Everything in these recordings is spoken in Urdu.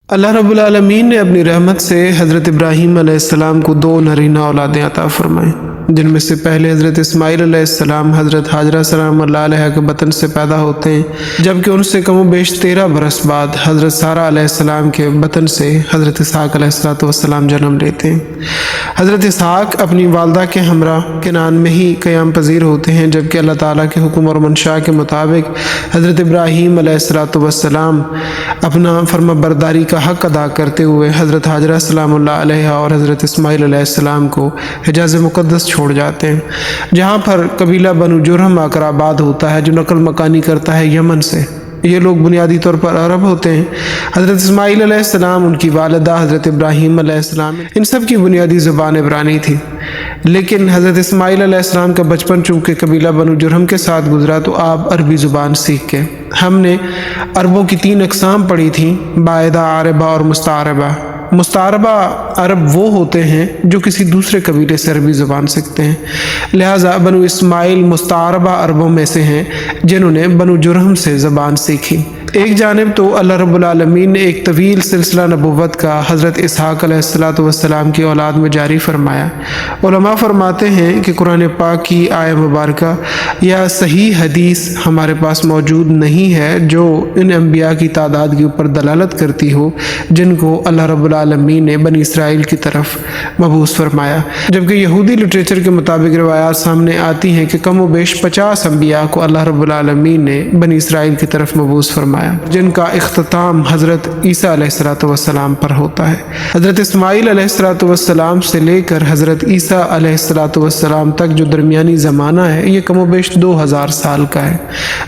اللہ رب العالمین نے اپنی رحمت سے حضرت ابراہیم علیہ السلام کو 2 نرینہ اولادیں عطا فرمائیں، جن میں سے پہلے حضرت اسماعیل علیہ السلام حضرت حاجرہ سلام اللہ علیہ کے بطن سے پیدا ہوتے ہیں، جبکہ ان سے کم و بیش 13 برس بعد حضرت سارہ علیہ السلام کے بطن سے حضرت اسحاق علیہ السلام جنم لیتے ہیں۔ حضرت اسحاق اپنی والدہ کے ہمراہ کنعان میں ہی قیام پذیر ہوتے ہیں، جبکہ اللہ تعالیٰ کے حکم اور منشاء کے مطابق حضرت ابراہیم علیہ السلام اپنا فرما برداری کا حق ادا کرتے ہوئے حضرت حاجرہ سلام اللہ علیہ اور حضرت اسماعیل علیہ السلام کو حجاز مقدس چھوڑ جاتے ہیں، جہاں پر قبیلہ بنو جرہم آ کر آباد ہوتا ہے، جو نقل مکانی کرتا ہے یمن سے۔ یہ لوگ بنیادی طور پر عرب ہوتے ہیں۔ حضرت اسماعیل علیہ السلام، ان کی والدہ حضرت ابراہیم علیہ السلام، ان سب کی بنیادی زبان عبرانی تھی، لیکن حضرت اسماعیل علیہ السلام کا بچپن چونکہ قبیلہ بنو جرہم کے ساتھ گزرا تو آپ عربی زبان سیکھ کے۔ ہم نے عربوں کی 3 اقسام پڑھی تھیں، باعدہ، عاربہ اور مستعربہ۔ مستعربہ عرب وہ ہوتے ہیں جو کسی دوسرے قبیلے سے عربی زبان سیکھتے ہیں، لہٰذا بنو اسماعیل مستعربہ عربوں میں سے ہیں جنہوں نے بنو جرہم سے زبان سیکھی۔ ایک جانب تو اللہ رب العالمین نے ایک طویل سلسلہ نبوت کا حضرت اسحاق علیہ السلام کی اولاد میں جاری فرمایا۔ علماء فرماتے ہیں کہ قرآن پاک کی آیہ مبارکہ یا صحیح حدیث ہمارے پاس موجود نہیں ہے جو ان انبیاء کی تعداد کے اوپر دلالت کرتی ہو جن کو اللہ رب العالمین نے بنی اسرائیل کی طرف مبعوث فرمایا، جبکہ یہودی لٹریچر کے مطابق روایات سامنے آتی ہیں کہ کم و بیش 50 انبیاء کو اللہ رب العالمین نے بنی اسرائیل کی طرف مبعوث فرمایا، جن کا اختتام حضرت عیسیٰ علیہ السلام پر ہوتا ہے۔ حضرت اسماعیل علیہ السلام سے لے کر حضرت عیسیٰ علیہ السلام تک جو درمیانی زمانہ ہے یہ کم و بیش 2000 سال کا ہے،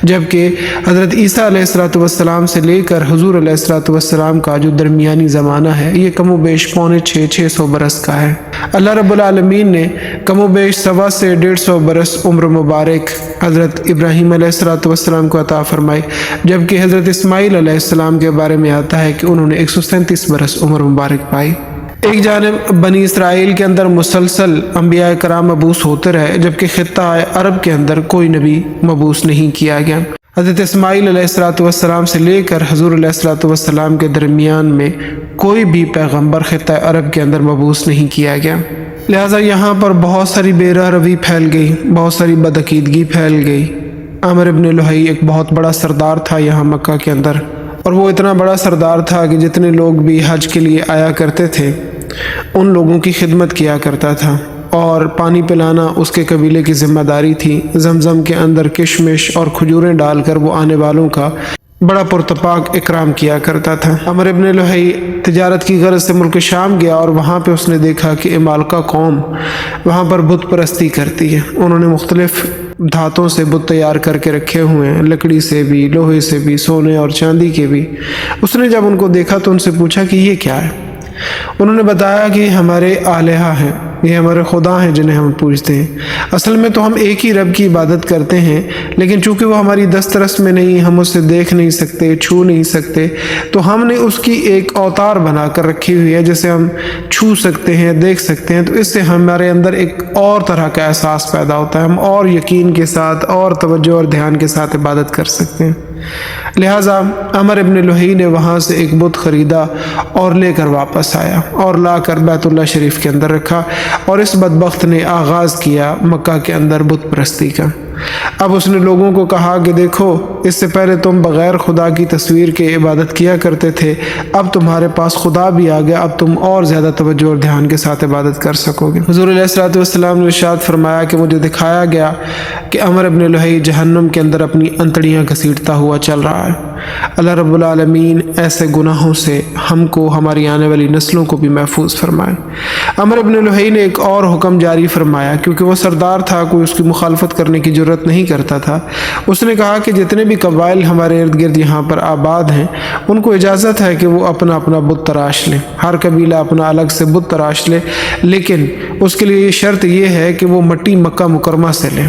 جبکہ حضرت عیسیٰ علیہ السلام سے لے کر حضور علیہ السلام کا جو درمیانی زمانہ ہے یہ کم و بیش 650 برس کا ہے۔ اللہ رب العالمین نے کم و بیش 125 سے 150 برس عمر مبارک حضرت ابراہیم علیہ السلام کو عطا فرمائی، جبکہ حضرت اسماعیل علیہ السلام کے بارے میں آتا ہے کہ انہوں نے 137 برس عمر مبارک پائی۔ ایک جانب بنی اسرائیل کے اندر مسلسل انبیاء کرام مبعوث ہوتے رہے، جبکہ خطہ عرب کے اندر کوئی نبی مبعوث نہیں کیا گیا۔ حضرت اسماعیل علیہ السلام سے لے کر حضور علیہ السلام کے درمیان میں کوئی بھی پیغمبر خطہ عرب کے اندر مبعوث نہیں کیا گیا، لہٰذا یہاں پر بہت ساری بے راہ روی پھیل گئی، بہت ساری بدعقیدگی پھیل گئی۔ عامر ابن لحی ایک بہت بڑا سردار تھا یہاں مکہ کے اندر، اور وہ اتنا بڑا سردار تھا کہ جتنے لوگ بھی حج کے لیے آیا کرتے تھے ان لوگوں کی خدمت کیا کرتا تھا، اور پانی پلانا اس کے قبیلے کی ذمہ داری تھی۔ زمزم کے اندر کشمش اور کھجوریں ڈال کر وہ آنے والوں کا بڑا پرتپاک اکرام کیا کرتا تھا۔ عامر ابن لحی تجارت کی غرض سے ملک شام گیا اور وہاں پہ اس نے دیکھا کہ امالکہ قوم وہاں پر بت پرستی کرتی ہے۔ انہوں نے مختلف دھاتوں سے بت تیار کر کے رکھے ہوئے ہیں، لکڑی سے بھی، لوہے سے بھی، سونے اور چاندی کے بھی۔ اس نے جب ان کو دیکھا تو ان سے پوچھا کہ یہ کیا ہے؟ انہوں نے بتایا کہ ہمارے آلہہ ہیں، یہ ہمارے خدا ہیں جنہیں ہم پوجتے ہیں۔ اصل میں تو ہم ایک ہی رب کی عبادت کرتے ہیں، لیکن چونکہ وہ ہماری دسترس میں نہیں، ہم اسے دیکھ نہیں سکتے، چھو نہیں سکتے، تو ہم نے اس کی ایک اوتار بنا کر رکھی ہوئی ہے جسے ہم چھو سکتے ہیں، دیکھ سکتے ہیں، تو اس سے ہمارے اندر ایک اور طرح کا احساس پیدا ہوتا ہے، ہم اور یقین کے ساتھ اور توجہ اور دھیان کے ساتھ عبادت کر سکتے ہیں۔ لہٰذا عامر ابن لحی نے وہاں سے ایک بت خریدا اور لے کر واپس آیا اور لا کر بیت اللہ شریف کے اندر رکھا، اور اس بدبخت نے آغاز کیا مکہ کے اندر بت پرستی کا۔ اب اس نے لوگوں کو کہا کہ دیکھو، اس سے پہلے تم بغیر خدا کی تصویر کے عبادت کیا کرتے تھے، اب تمہارے پاس خدا بھی آ گیا، اب تم اور زیادہ توجہ اور دھیان کے ساتھ عبادت کر سکو گے۔ حضور علیہ السلام نے ارشاد فرمایا کہ مجھے دکھایا گیا کہ عامر ابن لحی جہنم کے اندر اپنی انتڑیاں گھسیٹتا ہوا چل رہا ہے۔ اللہ رب العالمین ایسے گناہوں سے ہم کو، ہماری آنے والی نسلوں کو بھی محفوظ فرمائے۔ عامر ابن لحی نے ایک اور حکم جاری فرمایا، کیونکہ وہ سردار تھا، کوئی اس کی مخالفت کرنے کی جرات نہیں کرتا تھا۔ اس نے کہا کہ جتنے بھی قبائل ہمارے ارد گرد یہاں پر آباد ہیں ان کو اجازت ہے کہ وہ اپنا اپنا بت تراش لیں، ہر قبیلہ اپنا الگ سے بت تراش لے، لیکن اس کے لیے شرط یہ ہے کہ وہ مٹی مکہ مکرمہ سے لیں،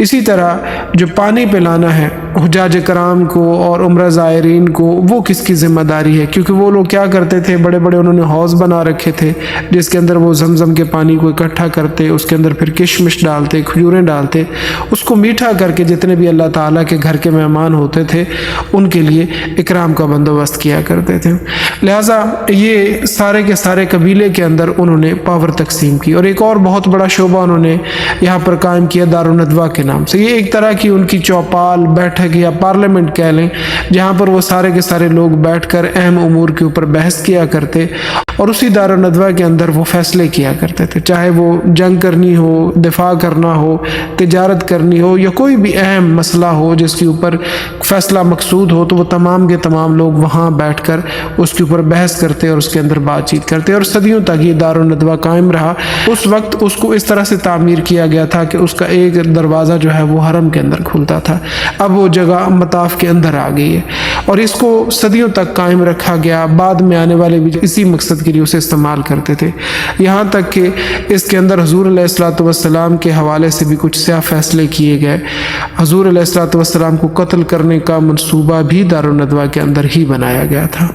اسی طرح جو پانی پلانا ہے حجاج کرام کو اور عمرہ زائرین کو، وہ کس کی ذمہ داری ہے؟ کیونکہ وہ لوگ کیا کرتے تھے، بڑے بڑے انہوں نے حوض بنا رکھے تھے جس کے اندر وہ زمزم کے پانی کو اکٹھا کرتے، اس کے اندر پھر کشمش ڈالتے، کھجوریں ڈالتے، اس کو میٹھا کر کے جتنے بھی اللہ تعالیٰ کے گھر کے مہمان ہوتے تھے ان کے لیے اکرام کا بندوبست کیا کرتے تھے۔ لہٰذا یہ سارے کے سارے قبیلے کے اندر انہوں نے پاور تقسیم کی، اور ایک اور بہت بڑا شعبہ انہوں نے یہاں پر قائم کیا دارالندوہ کے نام سے۔ یہ ایک طرح کی ان کی چوپال بیٹھک یا پارلیمنٹ کہہ لیں، جہاں پر وہ سارے کے سارے لوگ بیٹھ کر اہم امور کے اوپر بحث کیا کرتے، اور اسی دارالندوہ کے اندر وہ فیصلے کیا کرتے تھے، چاہے وہ جنگ کرنی ہو، دفاع کرنا ہو، تجارت کرنی ہو، یا کوئی بھی اہم مسئلہ ہو جس کے اوپر فیصلہ مقصود ہو، تو وہ تمام کے تمام لوگ وہاں بیٹھ کر اس کے اوپر بحث کرتے اور اس کے اندر بات چیت کرتے، اور صدیوں تک یہ دارالندوہ قائم رہا۔ اس وقت اس کو اس طرح سے تعمیر کیا گیا تھا کہ اس کا ایک دروازہ جو ہے وہ حرم کے اندر کھلتا تھا، اب وہ جگہ مطاف کے اندر آ گئی ہے، اور اس کو صدیوں تک قائم رکھا گیا۔ بعد میں آنے والے بھی اسی مقصد کے لیے اسے استعمال کرتے تھے، یہاں تک کہ اس کے اندر حضور علیہ الصلوۃ والسلام کے حوالے سے بھی کچھ سیاہ فیصلے کیے گئے۔ حضور علیہ الصلوۃ والسلام کو قتل کرنے کا منصوبہ بھی دارالندوہ کے اندر ہی بنایا گیا تھا۔